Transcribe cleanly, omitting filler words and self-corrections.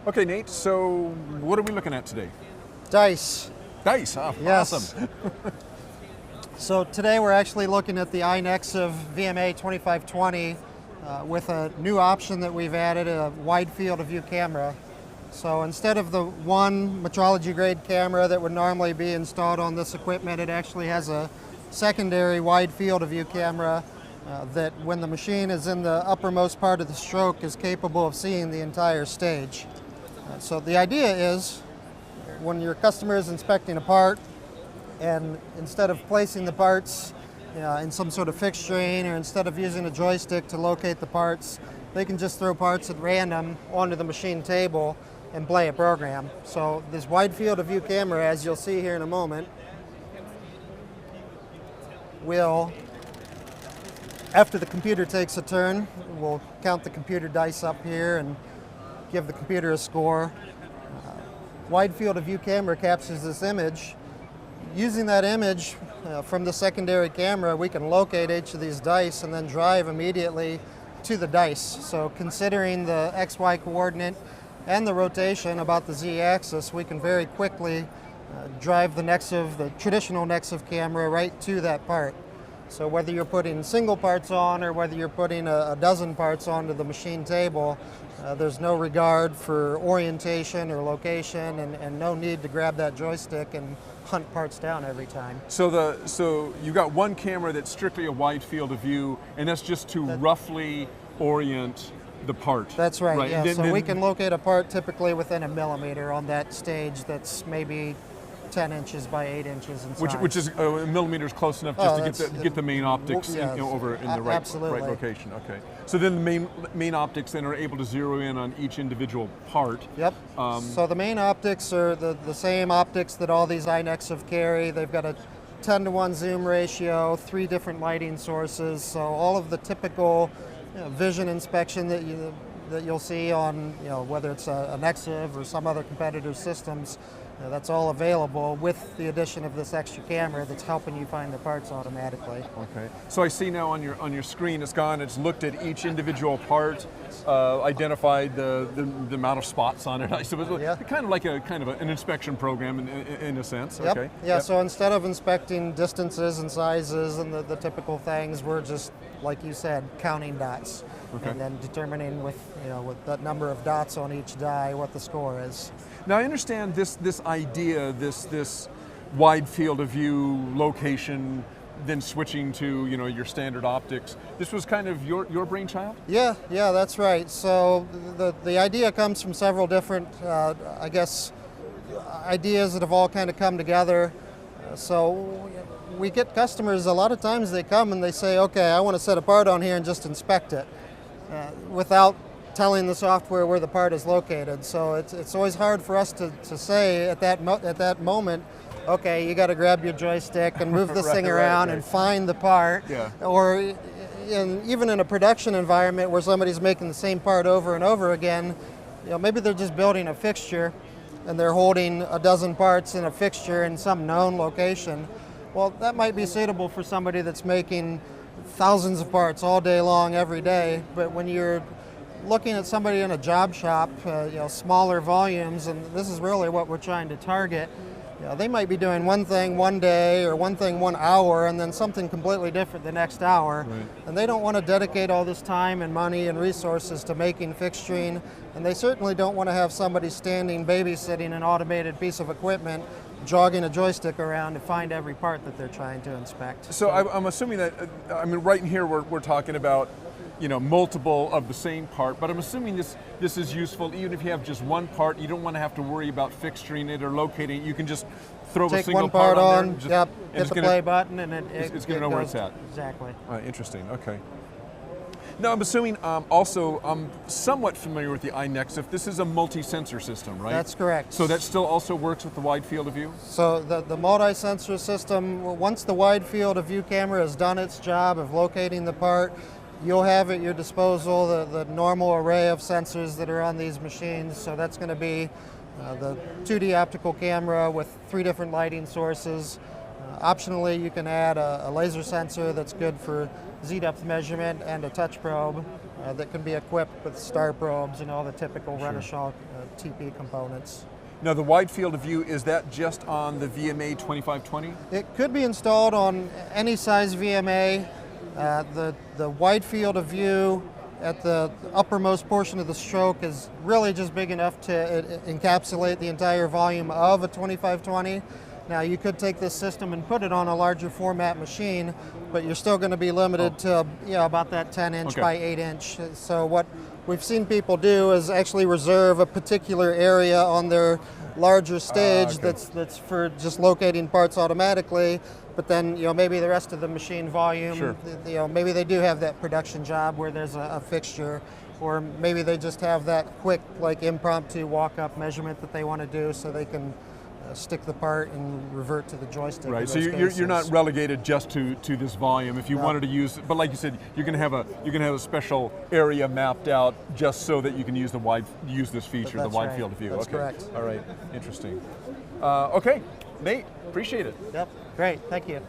Okay, Nate, so what are we looking at today? Dice. Dice, huh? Yes. Awesome. So today we're actually looking at the iNexiv VMA2520 with a new option that we've added, a wide field of view camera. So instead of the one metrology grade camera that would normally be installed on this equipment, it actually has a secondary wide field of view camera that when the machine is in the uppermost part of the stroke is capable of seeing the entire stage. So the idea is when your customer is inspecting a part, and instead of placing the parts in some sort of fixturing, or instead of using a joystick to locate the parts, they can just throw parts at random onto the machine table and play a program. So this wide field of view camera, as you'll see here in a moment, will, after the computer takes a turn, we'll count the computer dice up here and give the computer a score. Wide field of view camera captures this image. Using that image from the secondary camera, we can locate each of these dice and then drive immediately to the dice. So considering the XY coordinate and the rotation about the Z-axis, we can very quickly drive the Nexiv, the traditional Nexiv camera, right to that part. So whether you're putting single parts on or whether you're putting a dozen parts onto the machine table, there's no regard for orientation or location, and no need to grab that joystick and hunt parts down every time. So you got one camera that's strictly a wide field of view, and that's just to roughly orient the part. That's right, yeah. Then we can locate a part typically within a millimeter on that stage that's maybe 10 inches by 8 inches in size. Which is a millimeter is close enough just to get the main optics over in the right location. Okay. So then the main optics then are able to zero in on each individual part. Yep. So the main optics are the same optics that all these iNexiv carry. They've got a 10:1 zoom ratio, 3 different lighting sources. So all of the typical vision inspection that you'll see on whether it's a Nexiv or some other competitor's systems. That's all available with the addition of this extra camera that's helping you find the parts automatically. Okay. So I see now on your screen it's looked at each individual part, identified the amount of spots on it. I suppose kind of like an inspection program in a sense. Yep. Okay. Yeah. Yep. So instead of inspecting distances and sizes and the typical things, we're just, like you said, counting dots. Okay. And then determining with that number of dots on each die what the score is. Now I understand this idea, this wide field of view location, then switching to your standard optics. This was kind of your brainchild? Yeah, that's right. So the idea comes from several different, ideas that have all kind of come together. So we get customers, a lot of times they come and they say, okay, I want to set a part on here and just inspect it without telling the software where the part is located. So it's always hard for us to say at that moment, okay, you got to grab your joystick and move this thing around and find the part. Yeah. Or even in a production environment where somebody's making the same part over and over again, maybe they're just building a fixture and they're holding a dozen parts in a fixture in some known location. Well, that might be suitable for somebody that's making thousands of parts all day long, every day. But when you're looking at somebody in a job shop, smaller volumes, and this is really what we're trying to target, they might be doing one thing one day or one thing 1 hour and then something completely different the next hour. Right. And they don't want to dedicate all this time and money and resources to making fixturing, and they certainly don't want to have somebody standing babysitting an automated piece of equipment jogging a joystick around to find every part that they're trying to inspect. So I'm assuming that, right in here we're talking about multiple of the same part, but I'm assuming this is useful even if you have just one part. You don't want to have to worry about fixturing it or locating it. You can just throw a single part on there. Hit the play button and it's going to know where it's at. Exactly. Interesting, okay. Now I'm assuming also, I'm somewhat familiar with the iNexiv. This is a multi-sensor system, right? That's correct. So that still also works with the wide field of view? So the multi-sensor system, once the wide field of view camera has done its job of locating the part, you'll have at your disposal the normal array of sensors that are on these machines. So that's going to be the 2D optical camera with 3 different lighting sources. Optionally, you can add a laser sensor that's good for Z-depth measurement and a touch probe that can be equipped with star probes and all the typical Renishaw TP components. Now the wide field of view, is that just on the VMA2520? It could be installed on any size VMA. The wide field of view at the uppermost portion of the stroke is really just big enough to encapsulate the entire volume of a 2520. Now you could take this system and put it on a larger format machine, but you're still going to be limited to about that 10-inch by 8-inch. So what we've seen people do is actually reserve a particular area on their larger stage that's for just locating parts automatically, but then maybe the rest of the machine volume, maybe they do have that production job where there's a fixture, or maybe they just have that quick impromptu walk-up measurement that they want to do so they can stick the part and revert to the joystick. Right, so you're not relegated just to this volume. If you wanted to use, but like you said, you're going to have a special area mapped out just so that you can use this feature, the wide field of view. That's correct. All right, interesting. Okay, Nate, appreciate it. Yep, great, thank you.